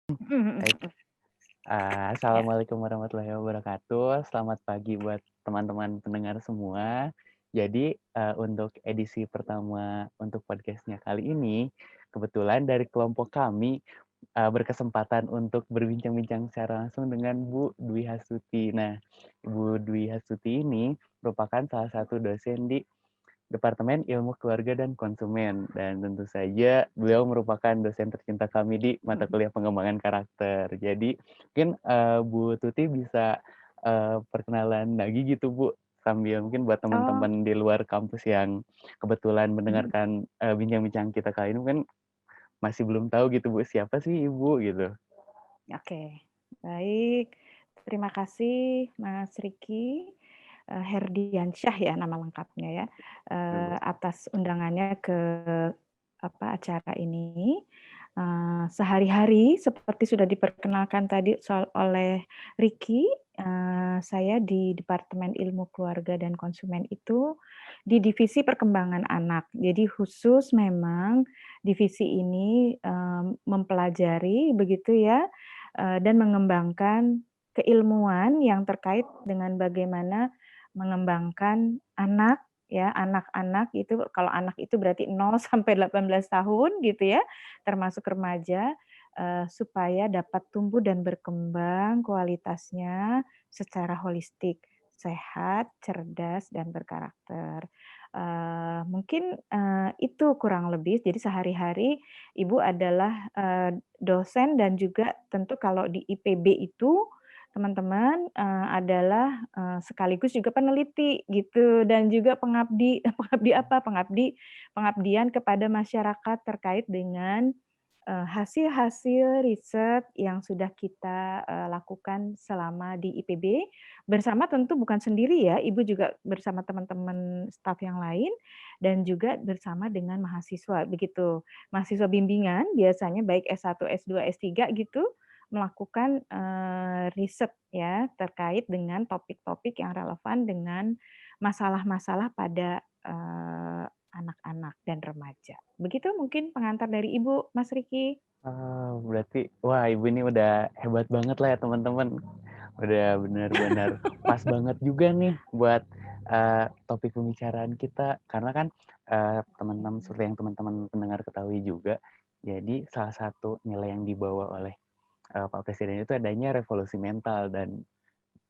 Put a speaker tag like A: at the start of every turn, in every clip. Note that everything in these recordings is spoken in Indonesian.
A: Mhm
B: Baik,
A: mhm. Ya,
B: assalamualaikum warahmatullahi wabarakatuh. Selamat pagi buat teman-teman pendengar semua. Jadi, untuk edisi pertama untuk podcast-nya kali ini, kebetulan dari kelompok kami, berkesempatan untuk berbincang-bincang secara langsung dengan Bu Dwi Hasuti. Nah, Ibu Dwi Hasuti ini merupakan salah satu dosen di Departemen Ilmu Keluarga dan Konsumen, dan tentu saja beliau merupakan dosen tercinta kami di mata
A: mhm.
B: kuliah pengembangan karakter. Jadi mungkin, Bu Tuti bisa, perkenalan lagi gitu, Bu, sambil mungkin buat
A: Oh,
B: teman-teman di luar kampus yang kebetulan
A: mhm,
B: mendengarkan, bincang-bincang kita kali ini mungkin masih belum tahu gitu, Bu, siapa sih Ibu gitu.
A: oke. Baik, terima kasih Mas Riki, Herdiansyah ya nama lengkapnya ya,
B: Betul, Bu.
A: atas undangannya ke, acara ini. Sehari-hari seperti sudah diperkenalkan tadi oleh Riki, saya di Departemen Ilmu Keluarga dan Konsumen itu di divisi perkembangan anak. Jadi khusus memang divisi ini, mempelajari begitu ya, dan mengembangkan keilmuan yang terkait dengan bagaimana mengembangkan anak ya, anak-anak itu kalau anak itu berarti 0 sampai 18 tahun gitu ya, termasuk remaja, supaya dapat tumbuh dan berkembang kualitasnya secara holistik, sehat, cerdas, dan berkarakter. Mungkin, itu kurang lebih jadi sehari-hari Ibu adalah, dosen dan juga tentu kalau di IPB itu teman-teman, adalah, sekaligus juga peneliti gitu dan juga pengabdi pengabdi apa, pengabdian kepada masyarakat terkait dengan, hasil-hasil riset yang sudah kita, lakukan selama di IPB, bersama tentu bukan sendiri ya, Ibu juga bersama teman-teman staf yang lain dan juga bersama dengan mahasiswa begitu. Mahasiswa bimbingan biasanya baik S1, S2, S3 gitu, melakukan, riset ya terkait dengan topik-topik yang relevan dengan masalah-masalah pada, anak-anak dan remaja. Begitu mungkin pengantar dari Ibu, Mas Riki.
B: Oh, berarti wah Ibu ini udah hebat banget lah ya teman-teman. Udah benar-benar pas banget juga nih buat, topik pembicaraan kita. Karena kan, teman-teman seperti yang teman-teman pendengar ketahui juga, jadi salah satu nilai yang dibawa oleh, Pak Presiden itu adanya revolusi mental dan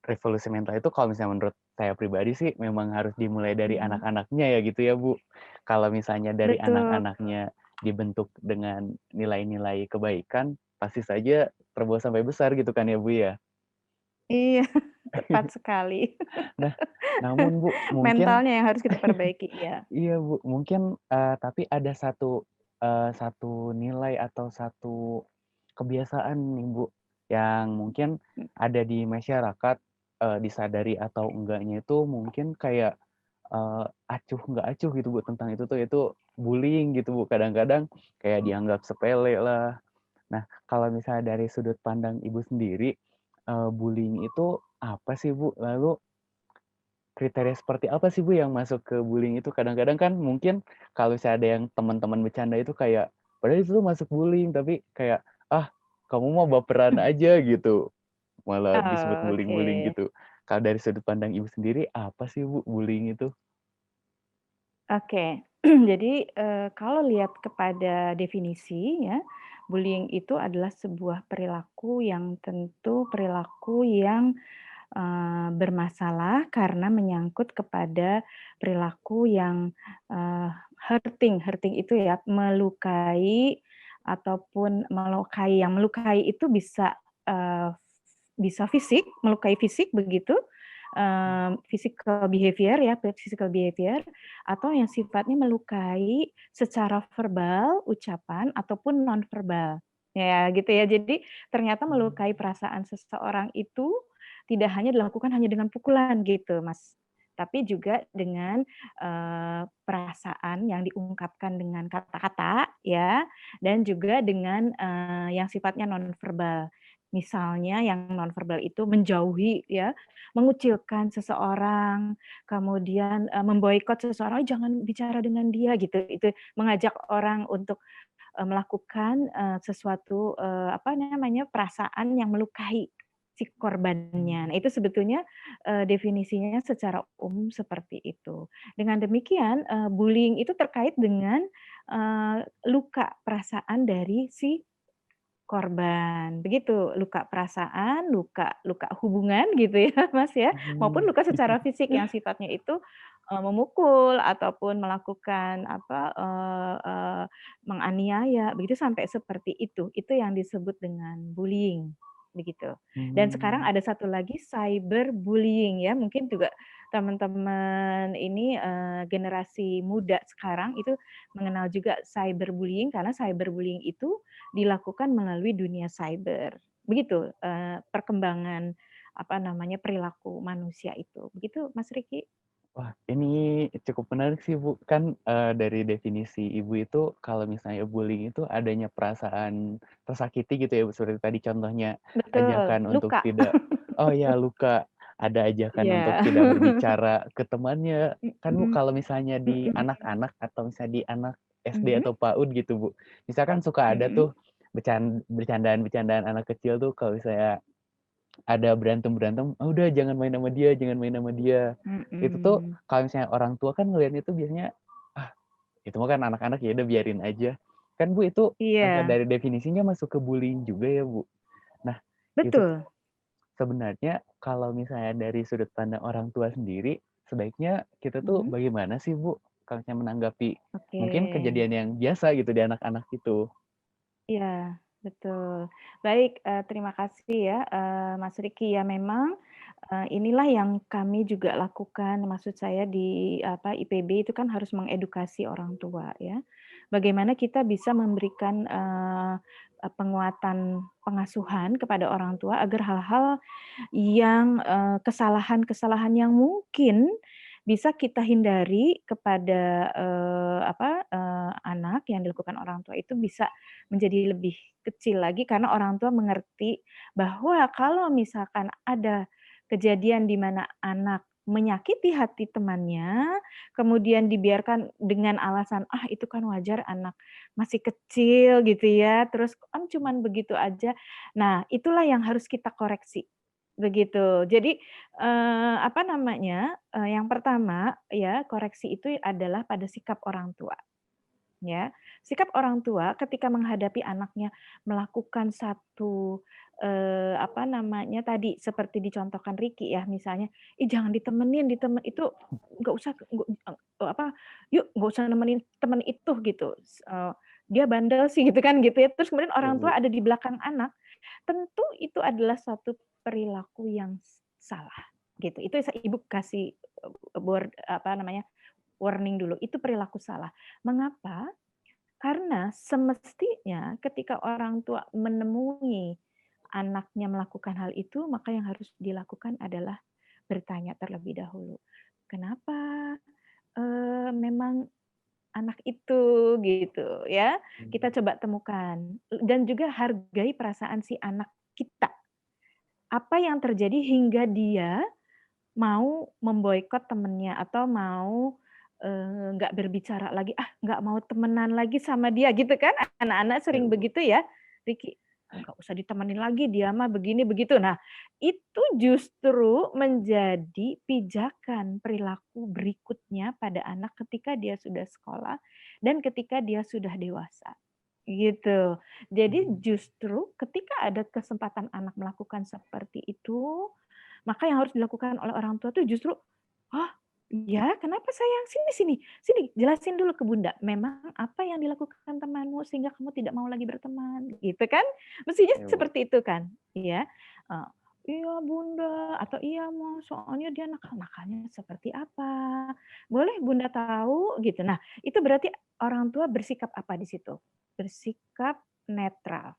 B: revolusi mental itu kalau misalnya menurut saya pribadi sih memang harus dimulai dari
A: Mhm.
B: anak-anaknya ya gitu ya, Bu. Kalau misalnya dari
A: Betul,
B: anak-anaknya dibentuk dengan nilai-nilai kebaikan, pasti saja terbawa sampai besar gitu kan ya, Bu, ya?
A: iya, tepat sekali.
B: Nah, namun Bu, mungkin
A: Mentalnya yang harus kita perbaiki, iya.
B: iya Bu, mungkin, tapi ada satu nilai atau satu kebiasaan nih Bu, yang mungkin
A: Mhm.
B: ada di masyarakat, disadari atau enggaknya itu mungkin kayak, acuh nggak acuh gitu Bu tentang itu tuh, itu bullying gitu Bu, kadang-kadang kayak dianggap sepele lah. Nah, kalau misalnya dari sudut pandang Ibu sendiri, bullying itu apa sih Bu? Lalu kriteria seperti apa sih, Bu, yang masuk ke bullying itu? Kadang-kadang kan mungkin kalau misalnya ada yang teman-teman bercanda itu kayak, padahal itu tuh masuk bullying, tapi kayak, "Ah, kamu mah baperan aja," gitu, malah disebut
A: Oke.
B: bullying-bullying gitu. Kalau dari sudut pandang Ibu sendiri, apa sih, Bu, bullying itu?
A: Oke. Jadi, kalau lihat kepada definisi ya, bullying itu adalah sebuah perilaku yang tentu perilaku yang, bermasalah karena menyangkut kepada perilaku yang, eee, hurting. Hurting itu ya melukai ataupun melukai, yang melukai itu bisa fisik, melukai fisik begitu, physical behavior ya, physical behavior, atau yang sifatnya melukai secara verbal, ucapan, ataupun nonverbal. Ya gitu ya. Jadi ternyata melukai
B: Mmm.
A: perasaan seseorang itu tidak hanya dilakukan hanya dengan pukulan gitu, Mas. Tapi juga dengan, perasaan yang diungkapkan dengan kata-kata ya, dan juga dengan, yang sifatnya nonverbal. Misalnya yang nonverbal itu menjauhi ya, mengucilkan seseorang, kemudian, memboikot seseorang, "Oh jangan bicara dengan dia," gitu. Itu mengajak orang untuk melakukan, sesuatu, apa namanya, perasaan yang melukai si korbannya. Nah,
B: Mmm,
A: itu sebetulnya, definisinya secara umum seperti itu. Dengan demikian, bullying itu terkait dengan, luka perasaan dari si korban, begitu. Luka perasaan, luka luka hubungan gitu ya, Mas, ya, maupun
B: mhm.
A: luka secara fisik yang sifatnya itu, memukul ataupun melakukan apa, menganiaya, begitu sampai seperti itu. Itu yang disebut dengan bullying, begitu. Dan sekarang
B: Mmm,
A: ada satu lagi cyberbullying ya, mungkin juga teman-teman ini, generasi muda sekarang itu mengenal juga cyberbullying, karena cyberbullying itu dilakukan melalui dunia cyber. Begitu, perkembangan, apa namanya, perilaku manusia itu. Begitu Mas Riki?
B: wah ini cukup menarik sih, Bu. Kan, dari definisi Ibu itu kalau misalnya bullying itu adanya perasaan tersakiti gitu ya, Bu, seperti tadi contohnya
A: Betul,
B: ajakan untuk
A: luka.
B: tidak oh ya luka, ada ajakan untuk
A: Iya.
B: tidak berbicara ke temannya. Kan, Bu,
A: Mhm,
B: kalau misalnya di
A: mhm,
B: anak-anak atau misalnya di anak SD
A: mhm,
B: atau PAUD gitu, Bu, misalkan suka ada
A: mhm,
B: tuh bercandaan-bercandaan anak kecil tuh kalau misalnya ada berantem-berantem, "Ah, udah jangan main sama dia jangan main sama dia." Itu tuh
A: mhm.
B: kalau misalnya orang tua kan ngelihatnya itu biasanya, "Ah, itu mah kan anak-anak, ya udah biarin aja." Kan, Bu, itu,
A: Iya,
B: dari definisinya masuk ke bullying juga ya, Bu. Nah, itu tuh
A: betul.
B: sebenarnya kalau misalnya dari sudut pandang orang tua sendiri, sebaiknya kita tuh
A: Mhm,
B: bagaimana sih, Bu, kalau misalnya menanggapi
A: oke.
B: mungkin kejadian yang biasa gitu di anak-anak itu?
A: Iya, betul. Baik, terima kasih ya, Mas Riki. Ya memang, inilah yang kami juga lakukan, maksud saya di apa, IPB itu kan harus mengedukasi orang tua ya. Bagaimana kita bisa memberikan, penguatan pengasuhan kepada orang tua agar hal-hal yang, kesalahan-kesalahan yang mungkin bisa kita hindari kepada, anak yang dilakukan orang tua itu bisa menjadi lebih kecil lagi karena orang tua mengerti bahwa kalau misalkan ada kejadian di mana anak menyakiti hati temannya, kemudian dibiarkan dengan alasan, "Ah, itu kan wajar anak masih kecil," gitu ya, terus, "Kan cuman begitu aja." Nah, itulah yang harus kita koreksi. Begitu. Jadi, apa namanya, yang pertama ya, koreksi itu adalah pada sikap orang tua, ya. Sikap orang tua ketika menghadapi anaknya melakukan satu, apa namanya tadi, seperti dicontohkan Riki ya, misalnya, "Ih, jangan ditemenin, itu nggak usah apa, yuk nggak usah nemenin temen itu," gitu, "Dia bandel sih," gitu kan, gitu ya. Terus kemudian
B: Ya,
A: orang tua
B: Bu.
A: ada di belakang anak, tentu itu adalah suatu perilaku yang salah, gitu. Itu ibu kasih, apa namanya, warning dulu, itu perilaku salah. Mengapa? Karena semestinya ketika orang tua menemui anaknya melakukan hal itu, maka yang harus dilakukan adalah bertanya terlebih dahulu, "Kenapa, memang anak itu?" Gitu ya. Kita
B: Mmm,
A: coba temukan, dan juga hargai perasaan si anak kita. Apa yang terjadi hingga dia mau memboikot temennya atau mau, nggak berbicara lagi, "Ah, nggak mau temenan lagi sama dia," gitu kan, anak-anak
B: ya,
A: sering
B: Bu.
A: begitu ya, Riki, "Nggak usah ditemenin lagi, dia mah begini, begitu." Nah, itu justru menjadi pijakan perilaku berikutnya pada anak ketika dia sudah sekolah dan ketika dia sudah dewasa, gitu. Jadi
B: Mmm,
A: justru ketika ada kesempatan anak melakukan seperti itu, maka yang harus dilakukan oleh orang tua tuh justru, "Oh, iya, kenapa sayang? Sini sini, sini, jelasin dulu ke Bunda, memang apa yang dilakukan temanmu sehingga kamu tidak mau lagi berteman?" Gitu kan. Mestinya
B: ya, Bu.
A: seperti itu kan, iya. Eee, "Iya Bunda," atau "Iya Mas, soalnya dia nakal-nakalnya seperti apa? Boleh Bunda tahu?" Gitu. Nah, itu berarti orang tua bersikap apa di situ? Bersikap netral.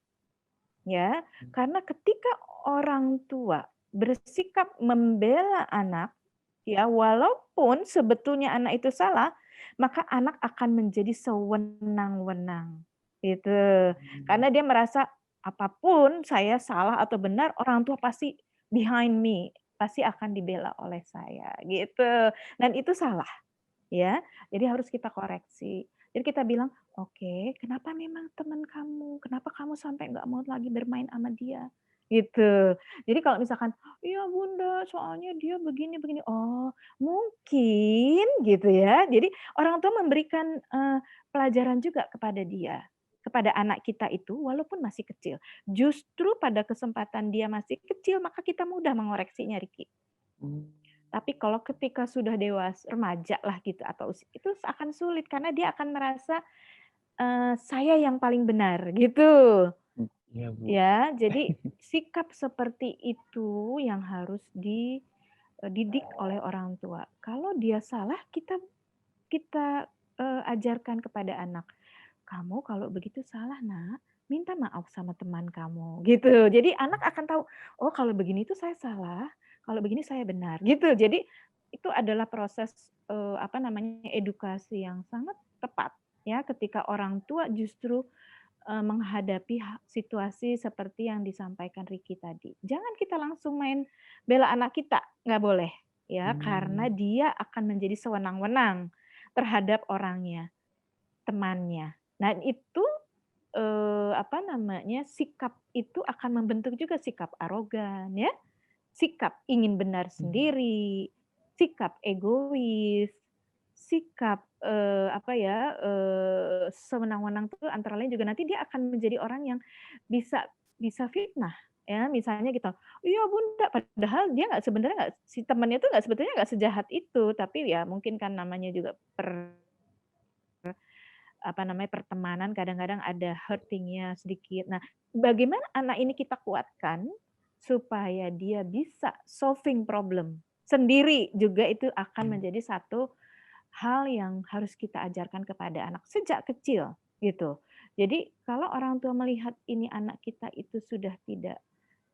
A: Ya,
B: Mmm,
A: karena ketika orang tua bersikap membela anak, ya walaupun sebetulnya anak itu salah, maka anak akan menjadi sewenang-wenang, gitu.
B: mmm,
A: Karena dia merasa, apapun saya salah atau benar, orang tua pasti behind me, pasti akan dibela oleh saya, gitu. Dan itu salah. Ya, jadi harus kita koreksi. Jadi kita bilang, "Oke, kenapa memang teman kamu? Kenapa kamu sampai nggak mau lagi bermain sama dia?" Gitu. Jadi kalau misalkan, "Iya Bunda, soalnya dia begini begini." "Oh, mungkin," gitu ya. Jadi orang tua memberikan, pelajaran juga kepada dia, kepada anak kita itu walaupun masih kecil. Justru pada kesempatan dia masih kecil, maka kita mudah mengoreksinya, Riki.
B: Mmm,
A: Tapi kalau ketika sudah dewasa, remaja lah gitu atau itu akan sulit karena dia akan merasa, saya yang paling benar gitu.
B: iya, Bu.
A: Ya, jadi sikap seperti itu yang harus dididik oleh orang tua. Kalau dia salah kita kita, ajarkan kepada anak, "Kamu kalau begitu salah Nak, minta maaf sama teman kamu." Gitu. Jadi anak akan tahu, "Oh kalau begini itu saya salah, kalau begini saya benar." Gitu. Jadi itu adalah proses, apa namanya, edukasi yang sangat tepat ya ketika orang tua justru menghadapi situasi seperti yang disampaikan Ricky tadi. Jangan kita langsung main bela anak kita, nggak boleh ya, karena
B: Mmm,
A: dia akan menjadi sewenang-wenang terhadap orangnya, temannya. Nah itu, apa namanya, sikap itu akan membentuk juga sikap arogan ya, sikap ingin benar
B: mmm,
A: sendiri, sikap egois, sikap, apa ya, sewenang-wenang itu antara lain juga nanti dia akan menjadi orang yang bisa bisa fitnah, ya. Misalnya gitu, "Iya Bunda," padahal dia nggak sebenarnya nggak si temannya itu nggak sebetulnya nggak sejahat itu, tapi ya mungkin kan namanya juga apa namanya, pertemanan kadang-kadang ada hurting-nya sedikit. Nah, bagaimana anak ini kita kuatkan supaya dia bisa solving problem sendiri juga itu akan
B: mmm.
A: menjadi satu hal yang harus kita ajarkan kepada anak sejak kecil, gitu. Jadi kalau orang tua melihat ini anak kita itu sudah tidak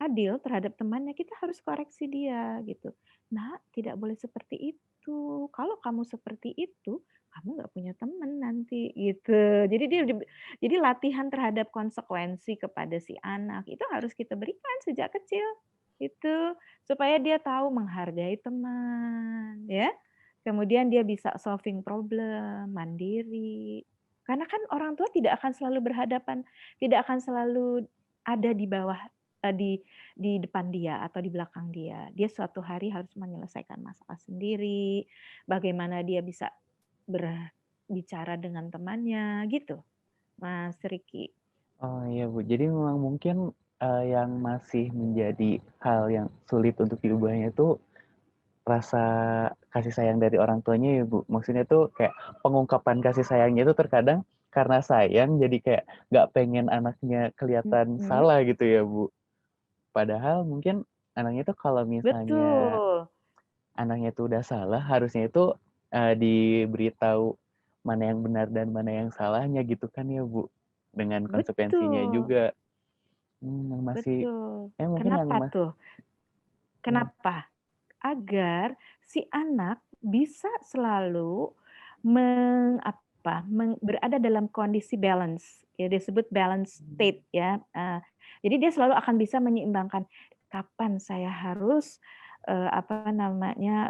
A: adil terhadap temannya, kita harus koreksi dia gitu. "Nak, tidak boleh seperti itu. Kalau kamu seperti itu, kamu nggak punya teman nanti," gitu. Jadi latihan terhadap konsekuensi kepada si anak itu harus kita berikan sejak kecil, itu supaya dia tahu menghargai teman, ya. Kemudian dia bisa solving problem, mandiri. Karena kan orang tua tidak akan selalu berhadapan, tidak akan selalu ada di bawah, di depan dia atau di belakang dia. Dia suatu hari harus menyelesaikan masalah sendiri, bagaimana dia bisa berbicara dengan temannya, gitu, Mas Riki.
B: Oh, iya, Bu. Jadi memang mungkin, yang masih menjadi hal yang sulit untuk diubahnya itu rasa kasih sayang dari orang tuanya ya, Bu? Maksudnya tuh kayak pengungkapan kasih sayangnya itu terkadang karena sayang jadi kayak nggak pengen anaknya kelihatan
A: Mhm,
B: salah gitu ya, Bu? Padahal mungkin anaknya tuh kalau misalnya
A: betul,
B: anaknya tuh udah salah, harusnya itu, diberitahu mana yang benar dan mana yang salahnya gitu kan ya, Bu? Dengan konsekuensinya
A: betul,
B: juga. Yang masih
A: betul.
B: mungkin yang
A: Kenapa tuh?
B: ya,
A: Kenapa? Agar si anak bisa selalu berada dalam kondisi balance, ya disebut balance
B: mmm,
A: state ya, jadi dia selalu akan bisa menyeimbangkan, kapan saya harus, apa namanya,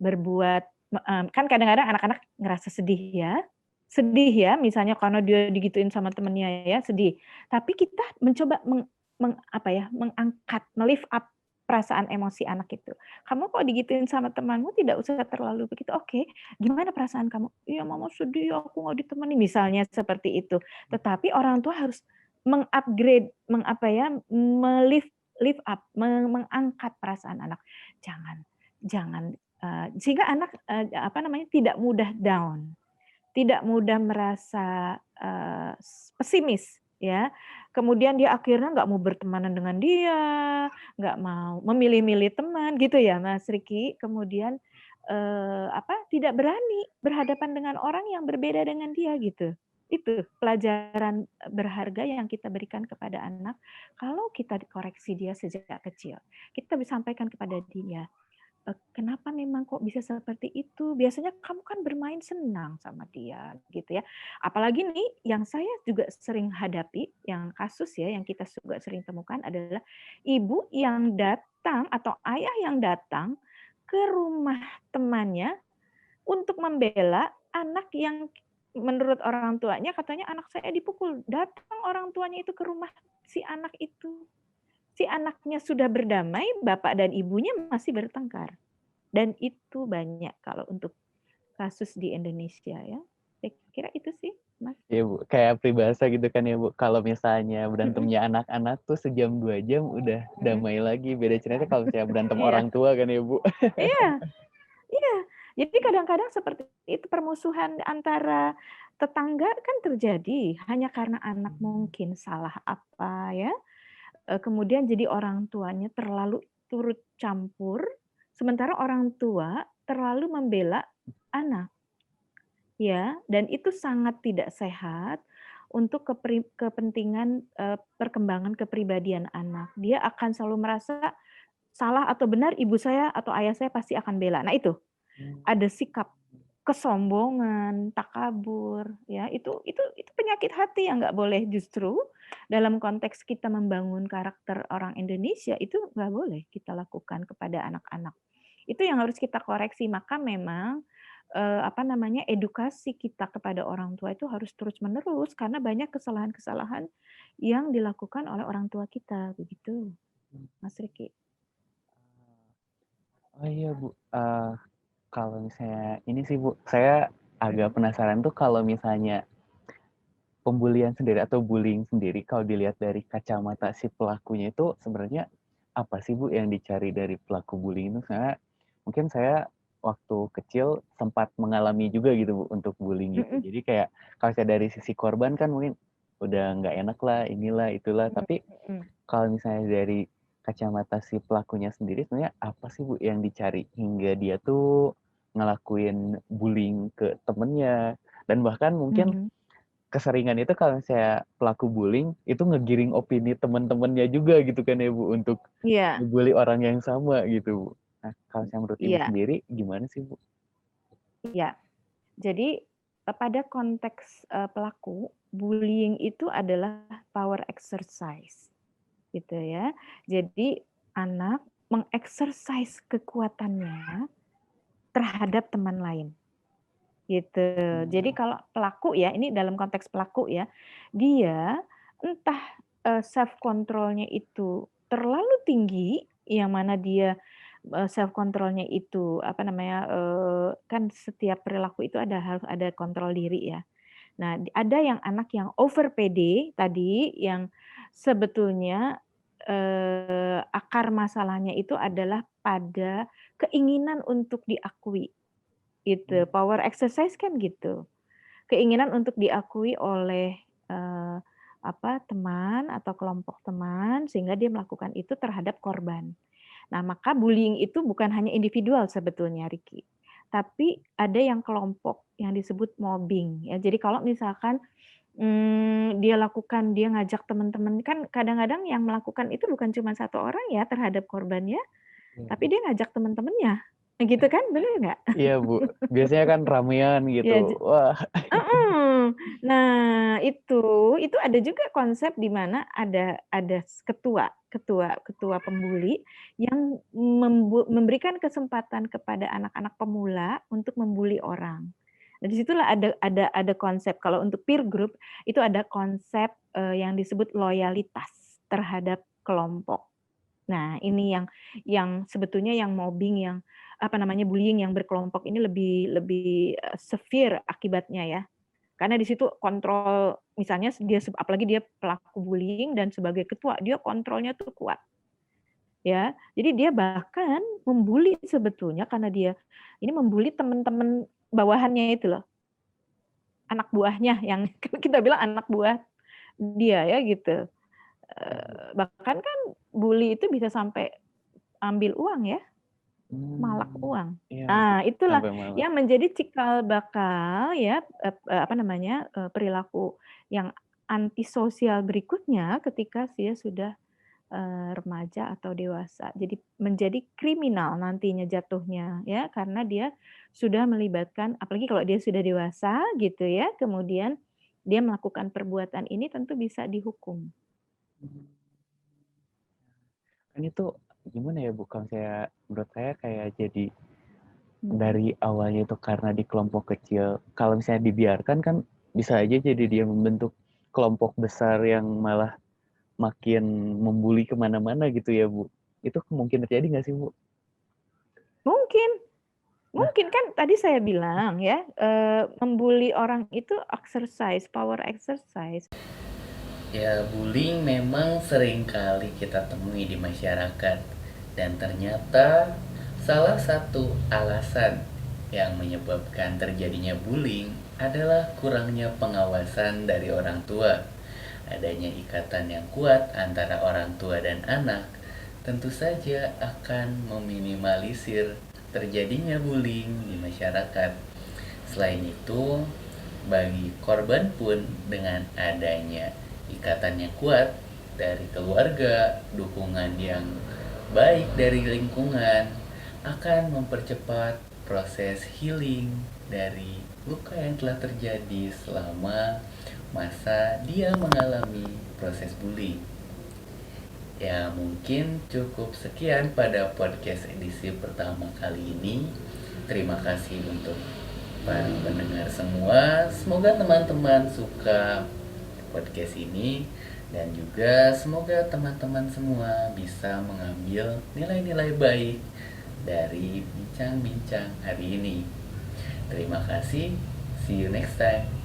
A: berbuat kan kadang-kadang anak-anak ngerasa sedih ya misalnya karena dia digituin sama temennya ya, sedih. Tapi kita mencoba apa ya, mengangkat, me-lift up perasaan emosi anak itu. "Kamu kok digituin sama temanmu tidak usah terlalu begitu." "Oke, gimana perasaan kamu?" "Iya mama sedih, aku nggak ditemenin." Misalnya seperti itu. Tetapi orang tua harus meng-upgrade, me-lift lift up, mengangkat perasaan anak. Jangan jangan, sehingga anak, apa namanya, tidak mudah down, tidak mudah merasa, pesimis ya. Kemudian dia akhirnya nggak mau bertemanan dengan dia, nggak mau memilih-milih teman gitu ya Mas Riki. Kemudian, tidak berani berhadapan dengan orang yang berbeda dengan dia gitu. Itu pelajaran, berharga yang kita berikan kepada anak kalau kita dikoreksi dia sejak kecil. Kita bisa sampaikan kepada dia, "Kenapa memang kok bisa seperti itu? Biasanya kamu kan bermain senang sama dia," gitu ya. Apalagi nih yang saya juga sering hadapi, yang kasus ya, yang kita juga sering temukan adalah ibu yang datang atau ayah yang datang ke rumah temannya untuk membela anak yang menurut orang tuanya katanya anak saya dipukul. Datang orang tuanya itu ke rumah si anak itu. Si anaknya sudah berdamai, bapak dan ibunya masih bertengkar. Dan itu banyak kalau untuk kasus di Indonesia ya. Saya kira itu sih, Mas.
B: Ya Bu, kayak peribahasa gitu kan ya Bu, kalau misalnya
A: Mhm,
B: berantemnya anak-anak tuh sejam 2 jam udah
A: mhm.
B: damai lagi. Beda ceritanya kalau misalnya berantem
A: Iya,
B: orang tua kan ya Bu.
A: iya, iya. Jadi kadang-kadang seperti itu permusuhan antara tetangga kan terjadi hanya karena anak mungkin salah apa ya, kemudian jadi orang tuanya terlalu turut campur, sementara orang tua terlalu membela anak. Ya, dan itu sangat tidak sehat untuk kepentingan, perkembangan kepribadian anak. Dia akan selalu merasa salah atau benar ibu saya atau ayah saya pasti akan bela. Nah itu, ada sikap kesombongan, takabur, ya itu penyakit hati yang nggak boleh justru dalam konteks kita membangun karakter orang Indonesia itu nggak boleh kita lakukan kepada anak-anak. Itu yang harus kita koreksi. Maka memang, apa namanya, edukasi kita kepada orang tua itu harus terus-menerus karena banyak kesalahan-kesalahan yang dilakukan oleh orang tua kita, begitu, Mas Riki.
B: Oh iya Bu, kalau misalnya ini sih Bu, saya agak penasaran tuh kalau misalnya pembulian sendiri atau bullying sendiri kalau dilihat dari kacamata si pelakunya itu sebenarnya apa sih Bu yang dicari dari pelaku bullying itu? Karena mungkin saya waktu kecil sempat mengalami juga gitu Bu untuk bullying gitu.
A: Mhm,
B: Jadi kayak kalau saya dari sisi korban kan mungkin udah nggak enak lah, inilah, itulah.
A: mhm,
B: Tapi
A: mhm.
B: kalau misalnya dari kacamata si pelakunya sendiri sebenarnya apa sih Bu yang dicari hingga dia tuh ngelakuin bullying ke temennya dan bahkan mungkin
A: Mhm.
B: keseringan itu kalau misalnya pelaku bullying, itu ngegiring opini teman-temannya juga gitu kan ya, Bu, untuk
A: Iya,
B: nge-bully orang yang sama gitu, Bu. Nah, kalau misalnya menurut Ibu
A: iya,
B: sendiri gimana sih, Bu?
A: iya. Jadi, pada konteks, pelaku, bullying itu adalah power exercise, gitu ya. Jadi anak mengeksersis kekuatannya terhadap teman lain, gitu. Jadi
B: Mmm,
A: kalau pelaku ya, ini dalam konteks pelaku ya, dia entah, self control-nya itu terlalu tinggi, yang mana dia, self control-nya itu, apa namanya, kan setiap perilaku itu harus ada kontrol diri ya. Nah, ada yang anak yang over PD tadi, yang sebetulnya, akar masalahnya itu adalah pada keinginan untuk diakui, gitu.
B: mmm,
A: Power exercise kan gitu. Keinginan untuk diakui oleh, teman atau kelompok teman, sehingga dia melakukan itu terhadap korban. Nah, maka bullying itu bukan hanya individual sebetulnya, Riki, tapi ada yang kelompok yang disebut mobbing ya. Jadi kalau misalkan, dia ngajak teman-teman, kan kadang-kadang yang melakukan itu bukan cuma satu orang ya terhadap korbannya,
B: iya.
A: tapi dia ngajak teman-temannya, gitu kan, bener nggak?
B: Iya, Bu, biasanya kan ramean gitu.
A: Ya,
B: Wah,
A: heeh. Nah, itu ada juga konsep di mana ada ketua ketua ketua pembuli yang memberikan kesempatan kepada anak-anak pemula untuk membuli orang. Nah, di situlah ada konsep kalau untuk peer group itu ada konsep, yang disebut loyalitas terhadap kelompok. Nah, ini yang sebetulnya yang mobbing, yang, bullying yang berkelompok ini lebih lebih, severe akibatnya ya. Karena di situ kontrol, misalnya dia apalagi dia pelaku bullying dan sebagai ketua, dia kontrolnya tuh kuat, ya. Jadi dia bahkan membuli sebetulnya karena dia ini membuli teman-teman bawahannya itu loh, anak buahnya yang kita bilang anak buah dia ya gitu.
B: iya, Bu.
A: Bahkan kan bully itu bisa sampai ambil uang ya, malak
B: Mmm,
A: uang.
B: iya, Bu,
A: Nah, itulah
B: sampai malam.
A: yang menjadi cikal bakal ya, perilaku yang antisosial berikutnya ketika dia sudah, remaja atau dewasa. Jadi menjadi kriminal nantinya jatuhnya ya, karena dia sudah melibatkan, apalagi kalau dia sudah dewasa gitu ya, kemudian dia melakukan perbuatan ini tentu bisa dihukum.
B: Mmm, kan itu gimana ya, Bu, kalau saya menurut saya kayak jadi dari awalnya itu karena di kelompok kecil, kalau misalnya dibiarkan kan bisa aja jadi dia membentuk kelompok besar yang malah makin membuli kemana-mana gitu ya, Bu. Itu mungkin terjadi nggak sih, Bu?
A: Mungkin.
B: Nah,
A: Mungkin kan tadi saya bilang ya, membuli orang itu exercise, power exercise.
C: Ya, bullying memang sering kali kita temui di masyarakat. Dan ternyata salah satu alasan yang menyebabkan terjadinya bullying adalah kurangnya pengawasan dari orang tua. Adanya ikatan yang kuat antara orang tua dan anak tentu saja akan meminimalisir terjadinya bullying di masyarakat. Selain itu, bagi korban pun dengan adanya ikatan yang kuat dari keluarga, dukungan yang baik dari lingkungan akan mempercepat proses healing dari luka yang telah terjadi selama masa dia mengalami proses bullying. Ya, mungkin cukup sekian pada podcast edisi pertama kali ini. Terima kasih untuk para pendengar semua. Semoga teman-teman suka podcast ini dan juga semoga teman-teman semua bisa mengambil nilai-nilai baik dari bincang-bincang hari ini. Terima kasih. See you next time.